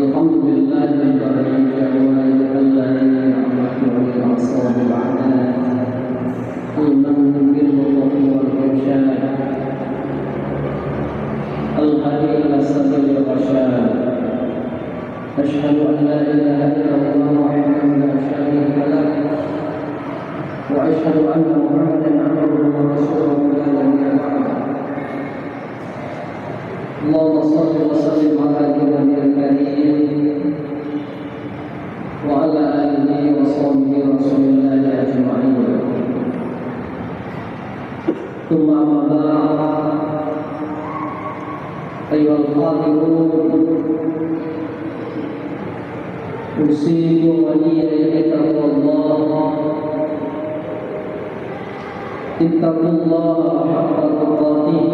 الحمد لله الذي جعل الذين أمروا بالأعصاب بعدها المن باللطف والإرشاد الهدي إلى سبيل الرشاد أشهد أن لا إله إلا الله وحده لا شريك له وأشهد أن محمدا عبده ورسوله لا نبي بعده اللهم صل وسلم على النبي الكريم وعلى آله وصحبه رسول الله أجمعين ثم أما بعد أيها الحاضرون أوصيكم وإياي بتقوى الله اتقوا الله حق تقاته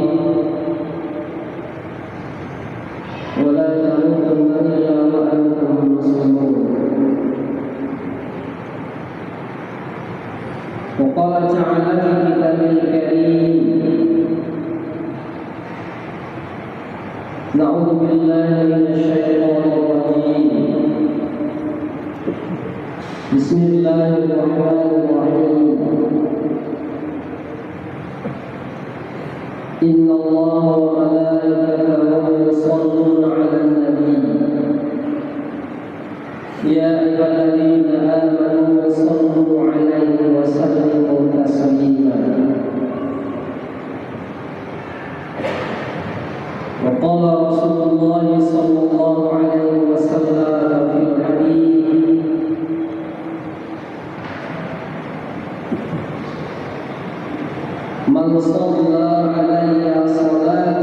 ولا تموتن إلا وأنتم مسلمون وقال تعالى في كتابه الكريم نعوذ بالله من الشيطان الرجيم بسم الله الرحمن الرحيم إن الله وملائكته يصلون على النبي يا أيها الذين آمنوا صلوا عليه وسلموا تسليما وقال رسول الله صلى الله عليه وسلم في الحديث من صلى علي صلاة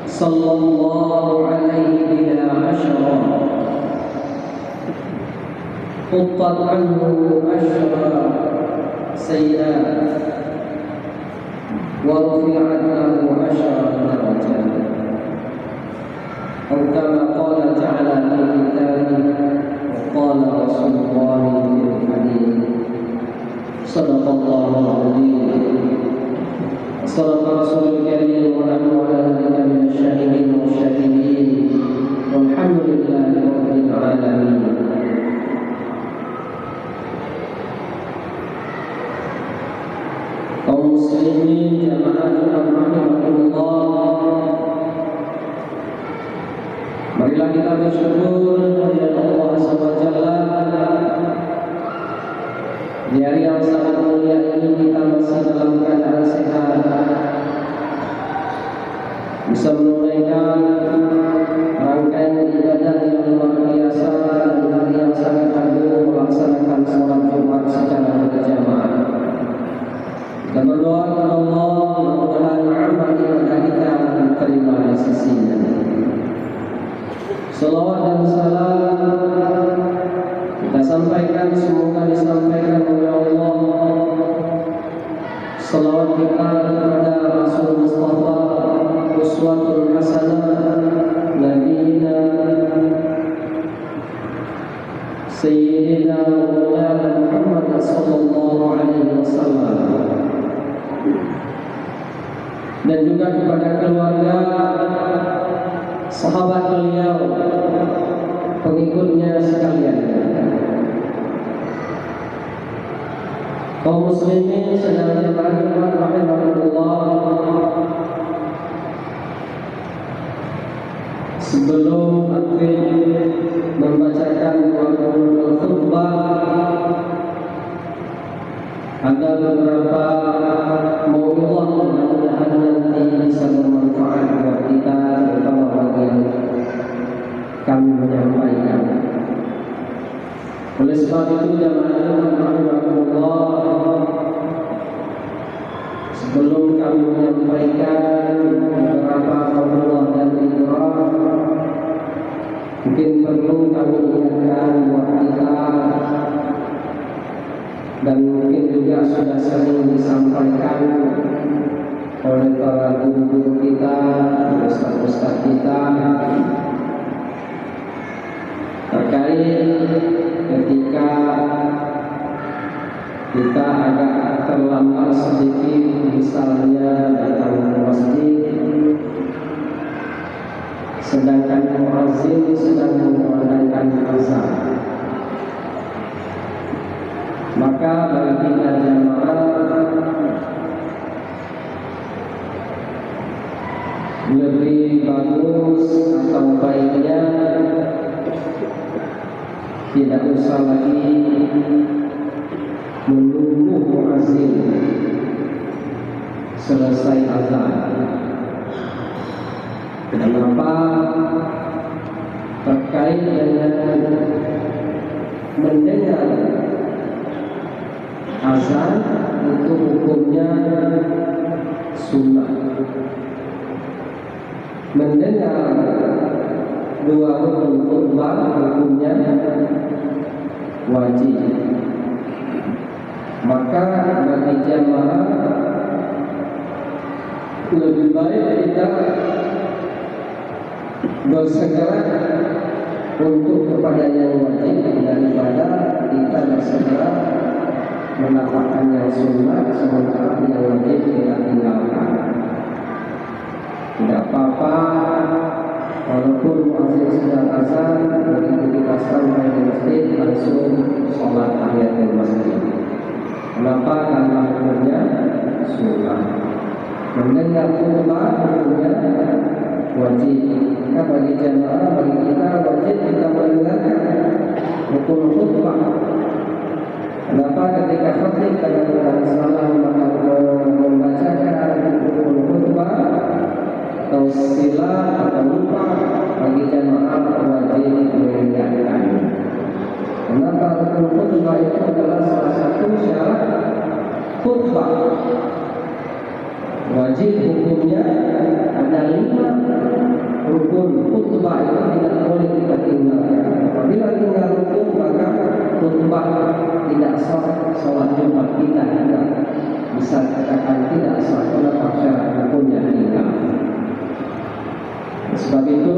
صلى الله عليه بها عشرا حطت عنه عشر سيئات ورفعت له عشر درجات أو كما قال تعالى في كتابه وقال رسول الله في الحديث صدق الله العظيم صدق رسول الكريم ونحن على ذلك من الشاهدين والشاكرين والحمد لله رب العالمين. Kaum muslimin jamaah rahimahumullah, marilah kita bersyukur kepada Allah SWT. Di hari yang sangat mulia ini kita masih dalam keadaan sehat, bisa menunaikan rangkaian ibadah yang luar biasa dan yang sangat agung, melaksanakan sholat Jumat secara berjamaah. Kita berdoa kepada Allah, mudah-mudahan amal ibadah kita diterima di sisinya. Salawat dan salam kita sampaikan, semoga disampaikan oleh Allah. Salawat kita kepada Rasul Mustafa uswatul hasanah nabiyina sayyidina maulana Muhammad sallallahu alaihi wasallam, dan juga kepada keluarga, sahabat beliau, pengikutnya sekalian. Kaum muslimin sedang rahimahullah, sebelum akhir membacakan khutbah, ada beberapa mau'izah mudah-mudahan nanti bisa bermanfaat buat kita, terutama bagi yang kami menyampaikan. Oleh sebab itu jamaah rahimahullah, sebelum kami menyampaikan beberapa khutbah dan idrah, mungkin perlu kami ingatkan buat kita, dan mungkin juga sudah sering disampaikan oleh para guru-guru kita, ustaz-ustaz kita, terkait ketika kita agak terlambat sedikit, misalnya datang ke masjid sedangkan muazzin sedang mengumandangkan azan. Maka bagi kita jamaah lebih bagus atau baiknya tidak usah lagi menunggu muazzin selesai azan. Kenapa? Terkait dengan mendengar azan itu hukumnya sunnah. Mendengar dua rukun khutbah hukumnya wajib. Maka bagi jamaah lebih baik kita bersegera untuk kepada yang wajib daripada kita bersegera mendapatkan yang sunnah sementara yang wajib kita tinggalkan. Tidak apa-apa walaupun muazzin sudah azan, begitu kita sampai di masjid langsung sholat tahiyatul masjid. Kenapa? Karena hukumnya sunnah. Mendengar khutbah hukumnya wajib. Maka bagi jamaah, bagi kita wajib kita mendengarkan hukum khutbah. Kenapa? Ketika khatib kadang-kadang salah membacakan hukum khutbah atau sila atau lupa, bagi jamaah wajib mendengarkan. Kenapa? Hukum khutbah itu adalah salah satu syarat khutbah. Wajib hukumnya ada 5 rukun khutbah itu tidak boleh kita tinggalkan. Apabila tinggal rukun maka khutbah tidak sah, sholat Jumat kita tidak bisa katakan tidak sah karena syarat hukumnya tinggal. Sebab itu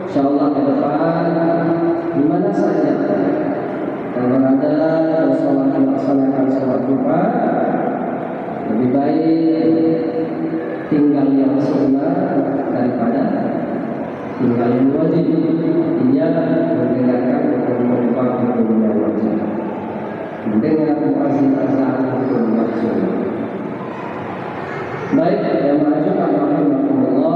insyaallah ke depan di mana saja yang berada sholat melaksanakan sholat Jumat, lebih baik tinggal yang sunnah daripada tinggal yang wajib. Intinya mendengarkan hukum yang wajib, mendengar muazzin azan hukum yang sunnah. Baik, yang majukan rahimahullah,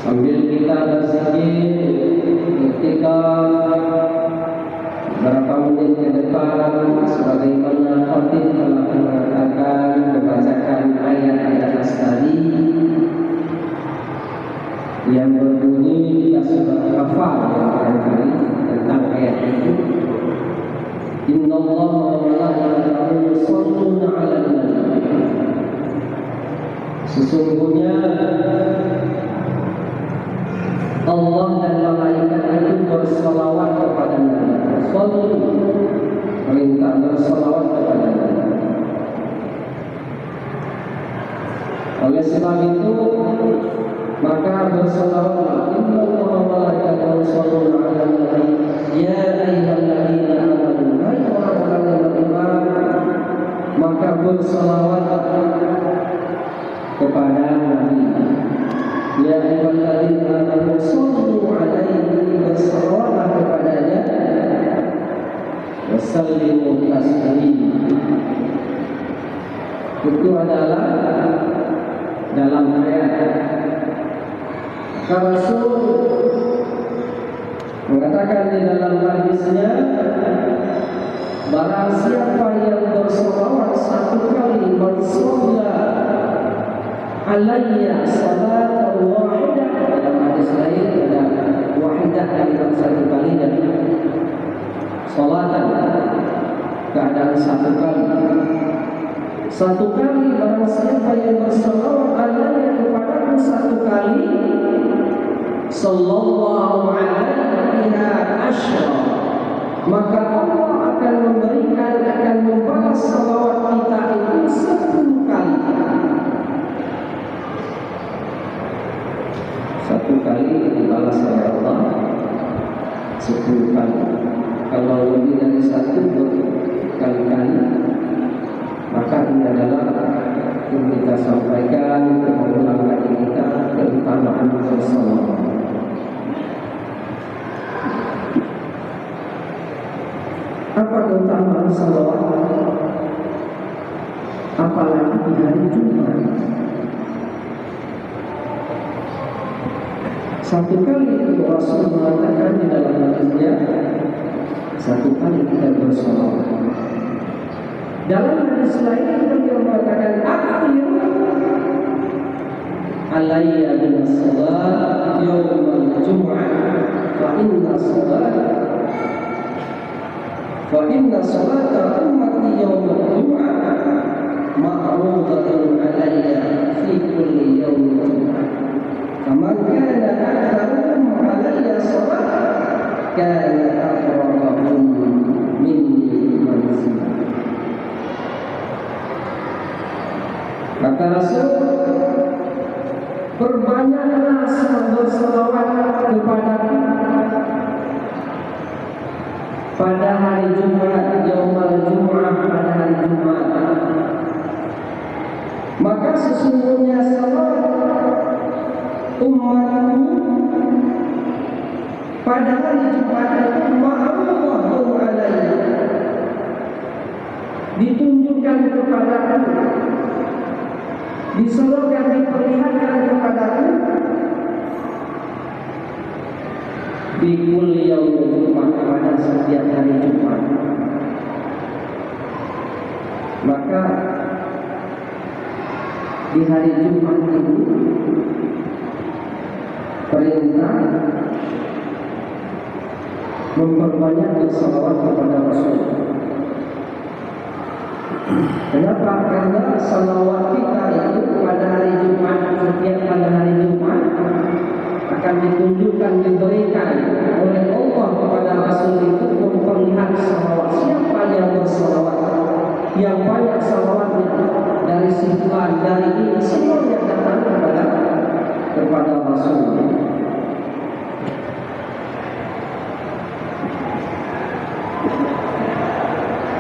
sambil kita berzikir ketika berapa menit ke depan, sebagaimana khatib telah mengatakan membacakan ayat-ayat tadi yang berbunyi, kita sudah hafal barangkali tentang ayat itu. Innallaha wa malaikatahu yusholluna 'alan nabi. Sesungguhnya Allah dan malaikat itu berselawat kepada Nabi. Shallu, perintah berselawat kepada Nabi. Oleh sebab itu maka berselawatlah. Innallaha wa malaikatahu yusholluna 'alan nabi. Ya ayyuhalladzina amanu, hai orang-orang yang beriman, maka berselawatlah kepada Nabi. Ya ayyuhalladzina amanu sallu 'alaihi, berselawatlah kepadanya, wasallimu taslima. Itu adalah dalam ayat. Rasul mengatakan di dalam hadisnya, barang siapa yang berselawat 1 kali, man shalla alayya salatan wahidah, dalam hadis lain ada wahidah kalimat 1 kali dan salatan keadaan 1 kali. 1 kali barang siapa yang berselawat alayya kepadaku 1 kali, sallallahu alaihi asyra, maka Allah akan memberikan, akan membalas salawat kita itu 10 kali. 1 kali dibalas oleh Allah 10 kali. Kalau lebih dari 1 berkali-kali, maka ini adalah yang kita sampaikan, mengulang lagi kita di hari Jumat. Satu kali Rasul mengatakan di dalam hadisnya, satu kali kita bersolawat. Dalam hadis lain beliau mengatakan, "Akhiru alayya bin salat yawmal jum'ah fa inna salata ummati yawmal jum'ah ma'rudatun alayya fi kulli yawmin jum'ah. Faman kana aktharuhum alayya salat kana aqrabahum minni manzilah." Kata Rasul, berbanyaklah berselawat kepadaku pada hari Jumat, Yaumul Jum'ah, pada hari Jumat. Maka sesungguhnya salawat umatku pada hari Jumat itu ma'rudun alayya, ditunjukkan kepadaku, diserukan, diperlihatkan kepadaku di kulli yaumil Jumat, pada setiap hari Jumat. Maka di hari Jumat itu perintah memperbanyak bersalawat kepada Rasul. Kenapa? Karena salawat kita itu pada hari Jumat, setiap pada hari Jumat akan ditunjukkan, diberikan oleh Allah kepada Rasul itu memperlihat salawat. Siapa yang bersalawat, yang banyak salawatnya, dari si fulan, dari ini, semua yang datang kepada Rasul.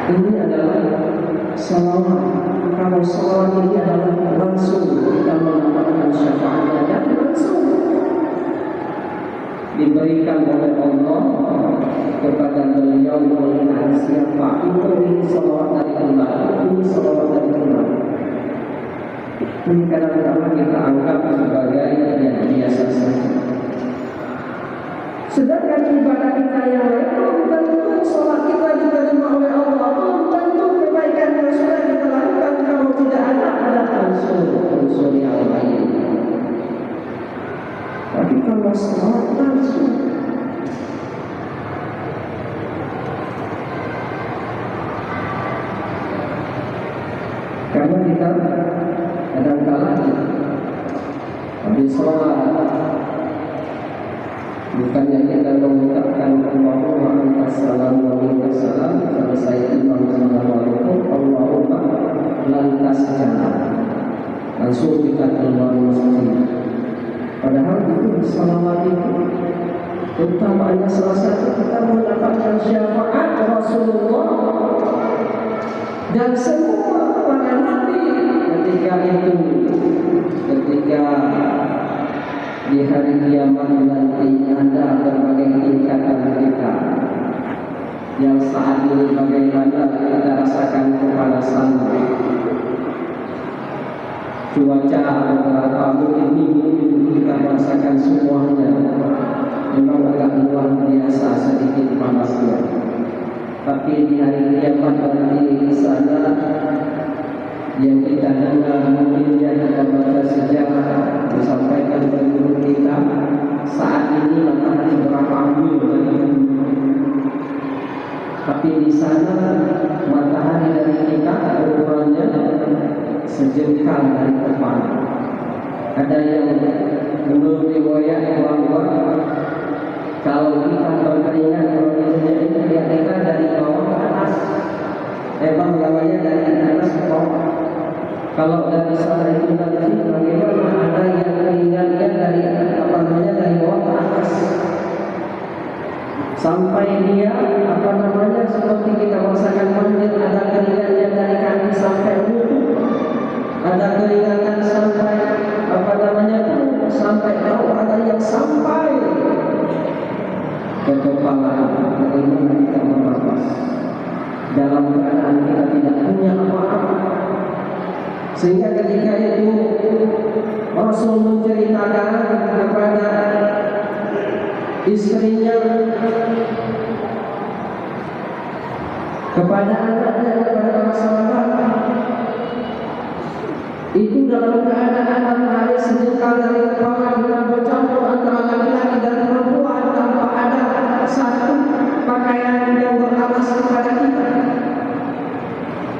Ini adalah salawat. Kalau salawat ini adalah langsung kita mendapatkan syafaatnya, dan langsung diberikan oleh Allah kepada beliau melihat siapa itu. Ini salawat dari Allah, ini salawat dari Allah. Ini kadang-kadang kita anggap sebagai yang biasa saja. Sedangkan ibadah kita yang lain belum tentu salat kita diterima oleh Allah, belum tentu kebaikan yang sudah kita lakukan kalau tidak ada unsur yang lain. Tapi kalau salat langsung, karena kita kadang-kadang habis salat bukannya kita mengucapkan Allahumma antas salam wa minkas salam, selesai imam assalamualaikum, Allahumma lantas jalan, langsung kita keluar masjid. Padahal itu salawat itu utamanya salah satu kita mendapatkan syafaat Rasulullah dan semua para nabi ketika di hari kiamat nanti ada berbagai tingkatan kita yang saat ini bagaimana kita rasakan kepanasan, cuaca beberapa mungkin kita merasakan semuanya memang agak luar biasa, sedikit panasnya. Tapi di hari kiamat nanti di sana yang kita dengar mungkin yang kita baca sejarah disampaikan oleh guru kita, saat ini matahari berapa ambil dari bumi. Tapi di sana matahari dari kita ukurannya sejengkal dari kepala. Ada yang menurut riwayat bahwa kalau kita berkeringat kondisinya itu kita dari bawah ke atas, namanya dari atas ke bawah. Kalau dari sana itu nanti bagaimana ada yang keringatnya dari dari bawah ke atas sampai dia seperti kita merasakan mandir, ada keringatnya dari kaki sampai lutut, ada keringatan sampai sampai bawah, ada yang sampai ke kepala. Bagaimana kita bernafas dalam keadaan kita tidak punya apa-apa, Sehingga ketika itu Rasul menceritakan kepada istrinya, kepada anaknya, kepada para sahabat, itu dalam keadaan matahari senyekal dari kepala kita bercampur antara laki-laki dan perempuan tanpa ada satu pakaian yang beralas kepada kita.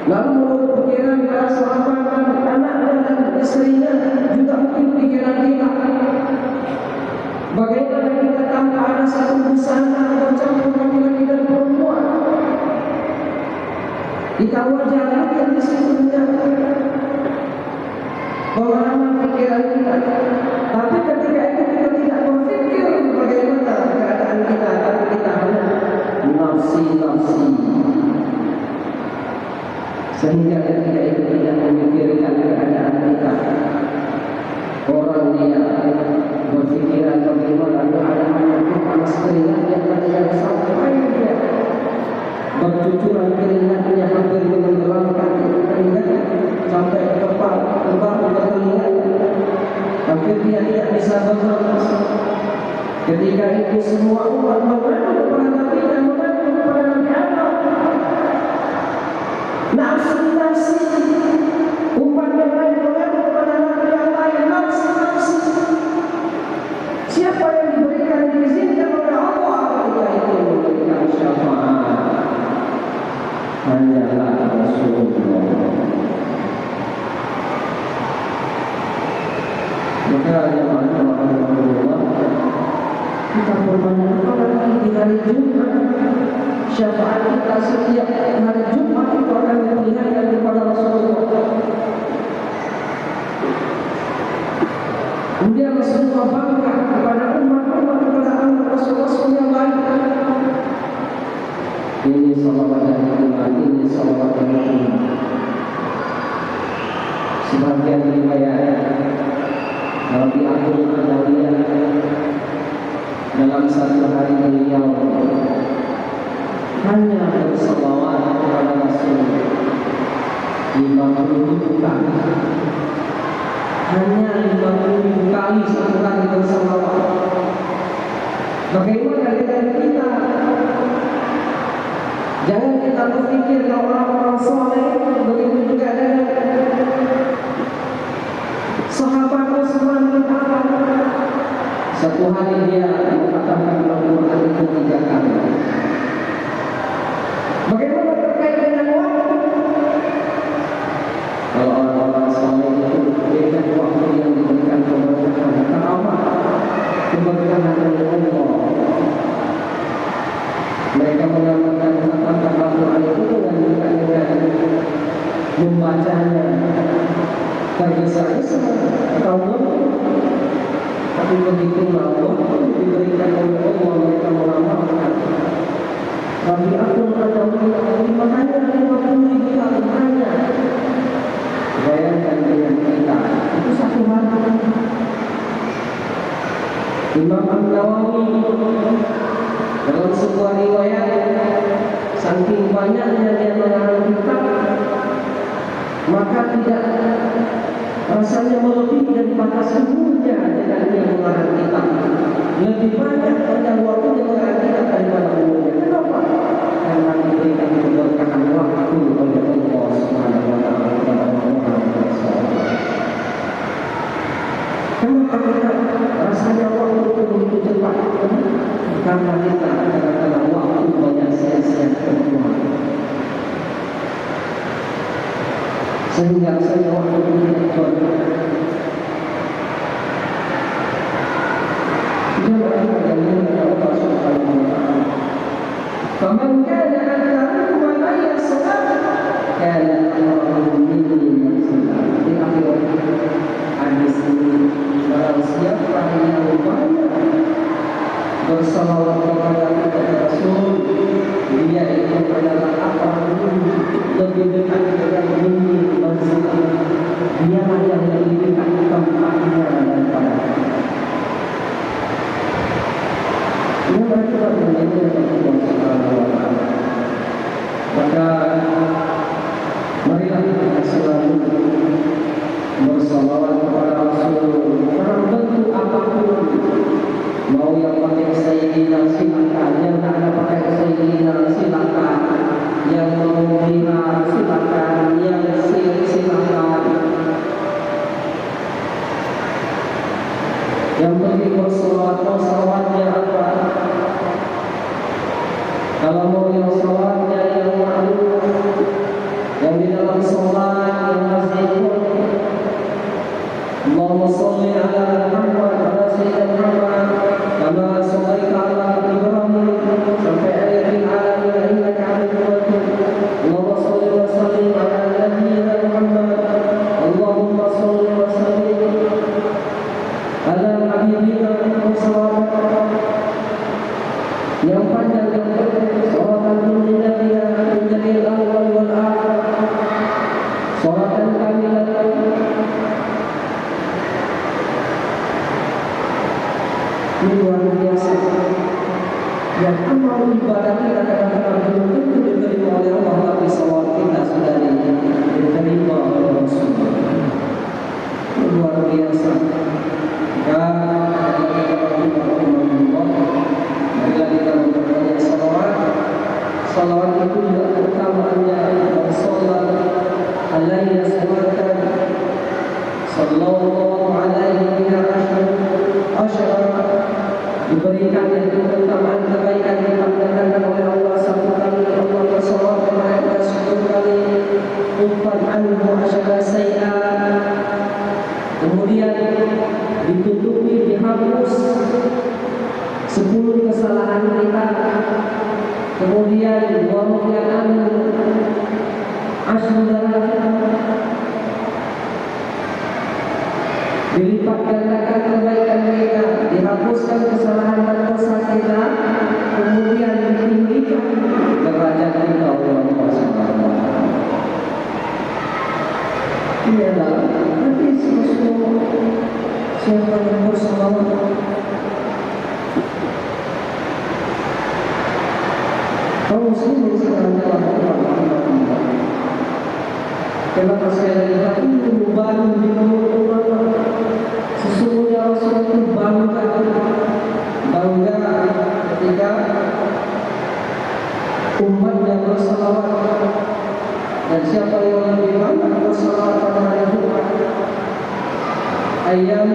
Lalu menurut pikiran para sahabat dan anaknya dan istrinya, juga mungkin pikiran kita, bagaimana kita tanpa ada satu busana bercampur laki-laki dan perempuan. Kita wajar mungkin di situ pemahaman pikiran kita. Tapi ketika itu kita tidak berpikir bagaimana keadaan kita, tapi kita hanya nafsi. Sehingga ketika itu tidak memikirkan keadaan kita. Orang dia berpikiran bagaimana keadaan itu panas keringatnya yang sampai dia bercucuran keringatnya hampir menenggelamkan keringatnya sampai ke kepala, terbang ke telinga, hampir dia tidak bisa bernafas. Ketika itu semua umat mengadu kepada Nabi dan mengadu kepada Nabi Allah. Nafsi, umat yang lain mengadu kepada Nabi yang lain, nafsi. Siapa yang diberikan izinnya oleh Allah ketika itu memberikan syafaat? Hanyalah Rasulullah. Maka Rasulullah, kita berbanyak lagi di hari Jumat. Syafaat kita setiap hari Jumat itu akan diperlihatkan kepada Rasulullah. Kemudian Rasulullah bangga kepada umat-umat, kepada anak Rasul-Rasul yang lain. Ini salawat dan iman, ini salawat dan iman. Sebagian riwayat Nabi Agung Adawiyah dalam satu hari beliau hanya bersalawat kepada Rasul 50 kali. Hanya 50 kali satu kali bersalawat. Bagaimana dengan kita? Jangan kita berpikir kalau orang-orang soleh, begitu juga dengan sahabat Rasulullah bin Affan. Satu hari dia mengatakan Al-Quran itu 3 kali. Bagaimana terkait dengan waktu? Kalau orang-orang soleh itu dengan waktu yang diberikan keberkahan, karamah, keberkahan dari Allah. Mereka mengamalkan tentang Al-Quran itu dengan membacanya tergesa-gesa atau tapi begitu Allah diberikan oleh Allah, mereka mengamalkan. Nabi Agung Adawiyah hanya 50 kali hanya. Bayangkan dengan kita itu satu hari. Imam An-Nawawi dalam sebuah riwayat, saking banyaknya dia mengarang kitab, maka tidak rasanya melebihi daripada seluruhnya dengan dia mengarang kitab. Lebih banyak pada waktu dia mengarang kitab daripada umumnya. Kenapa? Karena diberikan keberkahan waktu oleh Allah Subhanahu wa Ta'ala kepada orang-orang saleh. Kenapa kita rasanya waktu itu begitu cepat? Karena kita kadang-kadang waktu banyak sia-sia terbuang. Sehingga saya waktu itu tidak berguna. Jangan kita dengan Allah Subhanahu wa Ta'ala. Faman kana aktsaruhu wa la yaslam kana amruhu minni yaslam. Di akhir hadis ini, barang siapa yang banyak bersalawat kepada Rasul, dia itu adalah apa lebih dekat dengan bumi manzilnya. Dia yang lebih dekat tempatnya daripada ini. Mereka menjadi Allah Subhanahu wa Ta'ala. Maka marilah kita selalu Yang penting bersolawat, mau salawatnya apa? Kalau mau yang salawatnya yang ma'lum, yang di dalam sholat yang masih Allahumma sholli ala Muhammad wa ala sayyidina Muhammad kama shallaita ala Ibrahim sampai akhir alamin innaka Hamidum Majid. Allahumma sholli wa sallim ala nabiyyina Muhammad. Allahumma sholli wa sallim ala habibina Muhammad. Yang panjang yang pendek, salawatan dunia menjadi awal wal akhir. Salawatan kami ini luar biasa. Yang amal ibadah kita kadang-kadang belum tentu diterima oleh Allah, tapi salawat kita sudah diterima oleh Rasulullah. Luar biasa. Marilah kita memperbanyak salawat. Salawat itu juga utamaannya bersolat alaihi salatan sallallahu alaihi asyara. Diberikan itu keutamaan kebaikan dipandangkan oleh Allah satu kali, Allah bersalawat kepada 10 kali, umpan anhu asyara sayyat. Kemudian ditutupi, dihapus 10 kesalahan kita. Kemudian warufi'an asyru darajat, dilipat gandakan kebaikan kita, dihapuskan kesalahan dan dosa kita, kemudian ditinggikan derajat kita oleh Allah Subhanahu wa taala. Ini adalah hadis Rasulullah. Siapa yang bersalawat, kaum muslimin sekarang telah berubah. Kenapa saya lihat itu baru di mulut ulama? Sesungguhnya Rasul itu bangga ketika umatnya bersalawat. Dan siapa yang lebih banyak bersalawat pada hari Jumat? Ayam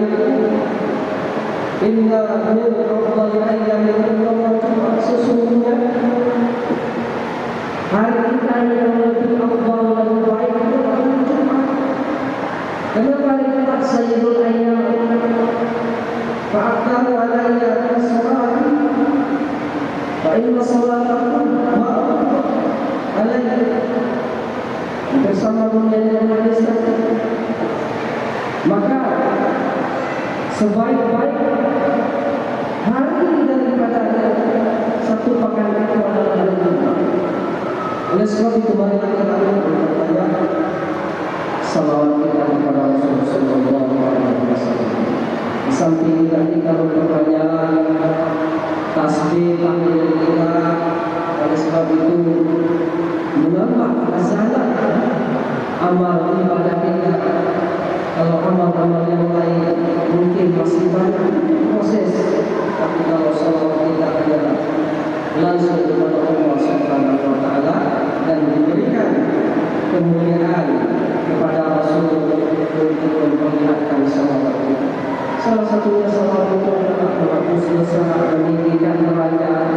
inna min afdal ayam yawm Jumat. Sesungguhnya hari kita yang lebih afdal dan baik itu hari Jumat. Kenapa hari Jumat sayyidul ayam? Fa'aktaru alayya as-salati fa inna salatakum alayya. Bersama dunia hadis, maka sebaik-baik hari daripada satu pekan itu adalah hari Jumat. Oleh sebab itu marilah kita berbanyak salawat kita kepada Rasulullah sallallahu alaihi wasallam. Di samping tadi kalau berbanyak tasbih tahmid kita, oleh sebab itu menambah hasanah amal ibadah kita. Kalau amal-amal yang lain mungkin masih banyak proses, tapi kalau salawat kita adalah langsung kepada Allah Subhanahu wa taala dan diberikan kemuliaan kepada Rasul untuk memperlihatkan salawat kita. Salah satunya salawat itu adalah menghapus dosa, meninggikan derajat,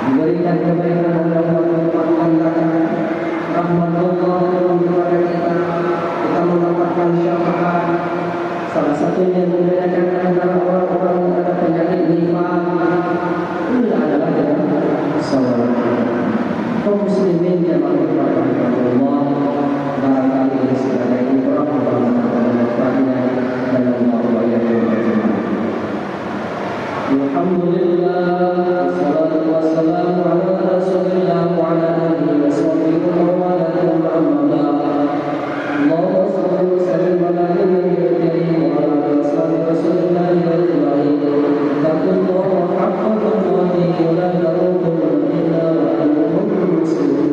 diberikan kebaikan oleh Allah, melimpahkan rahmat Allah kepada kita, kita mendapatkan syafaat. Salah satunya yang membedakan antara orang-orang yang ada penyakit nifaq ini adalah dengan salawat. Kaum muslimin yang dirahmati Allah, barangkali ini sebagai ibrah manfaatnya dalam Allah yang berjemaah. Alhamdulillah, salatu wassalamu ala Rasulillah wa ala alihi wa sahbihi wa ala Allahumma salli wa sallim ala nabiyyil karim wa ala ashabi Rasulillah ajma'in. Taqullaha haqqa tuqatih wa la tamutunna illa wa antum muslimun.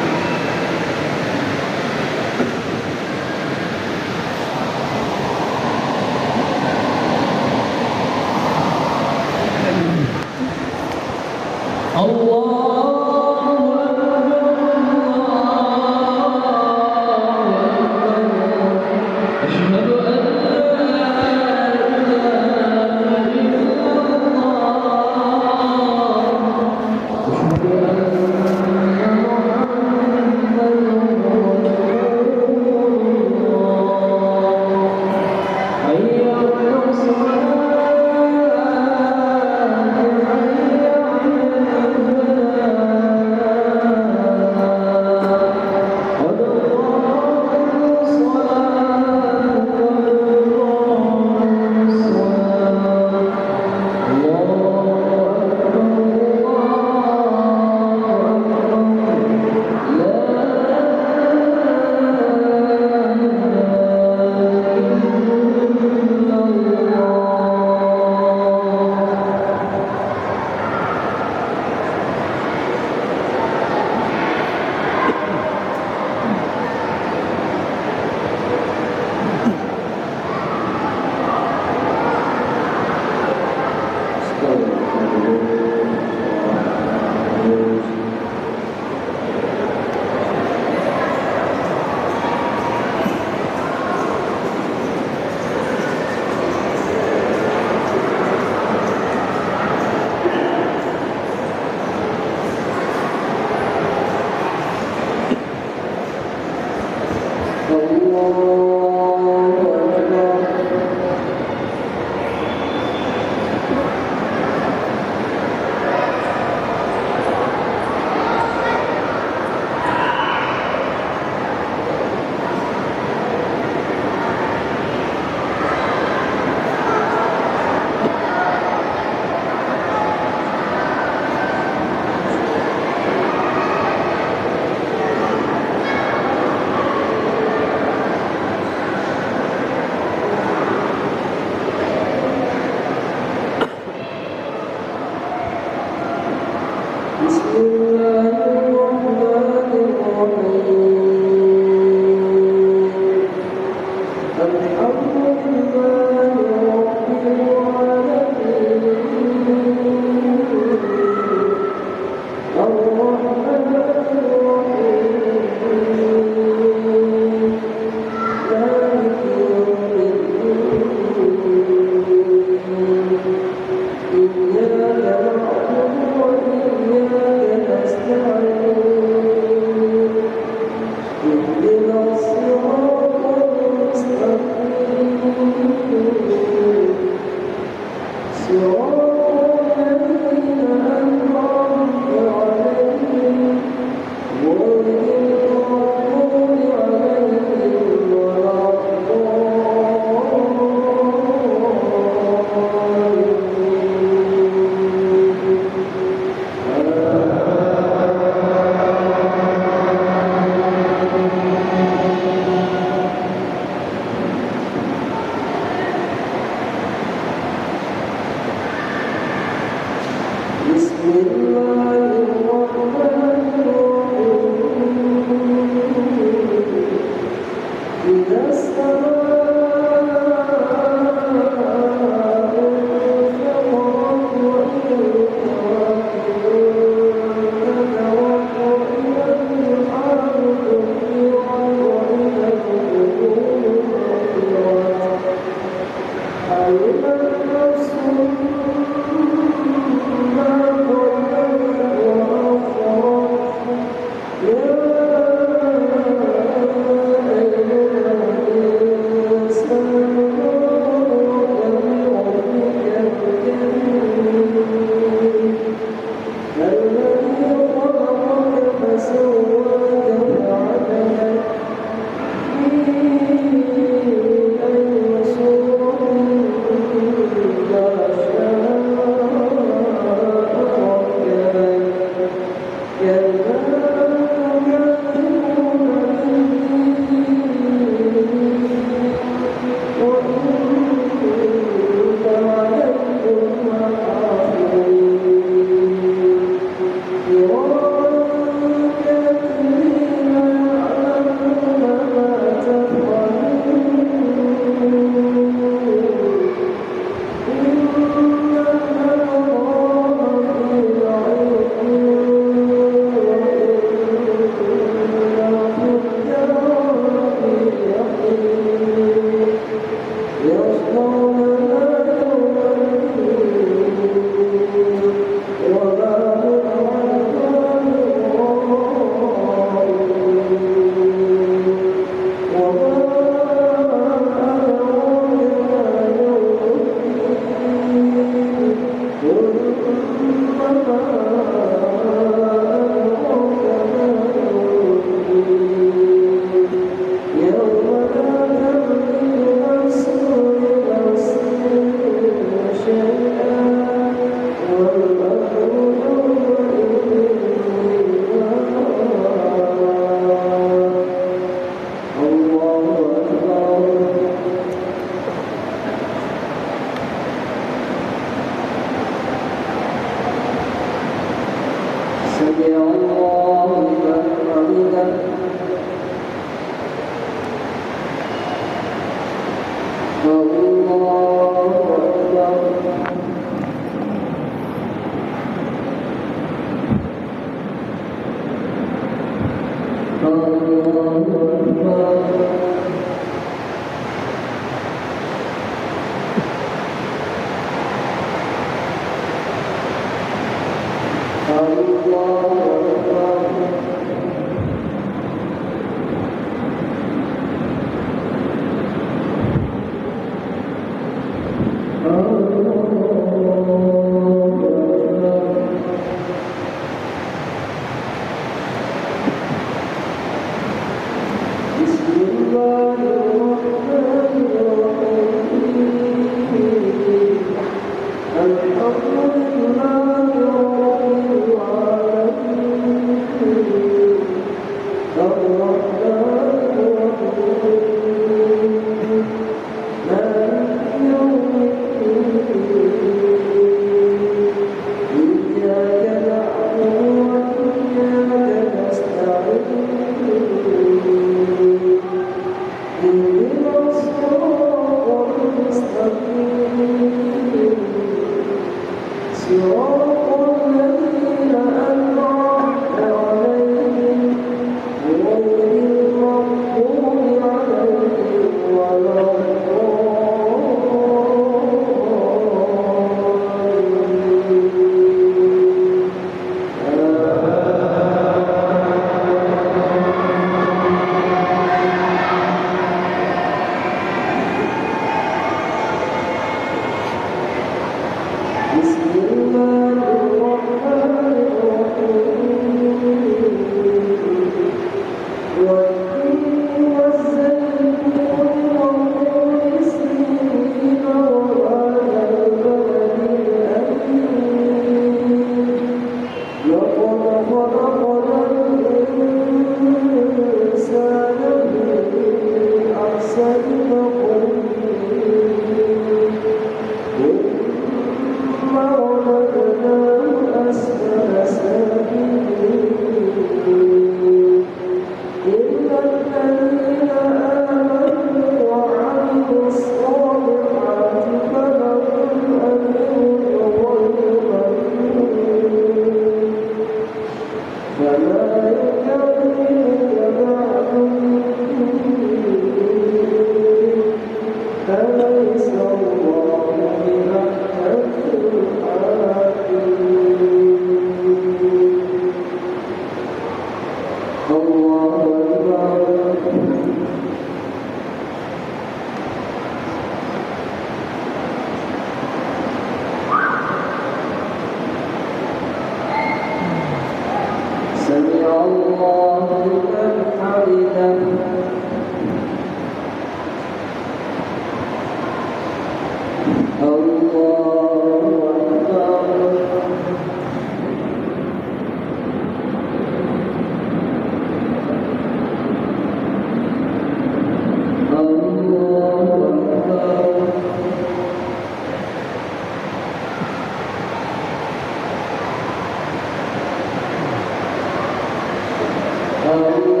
Allahu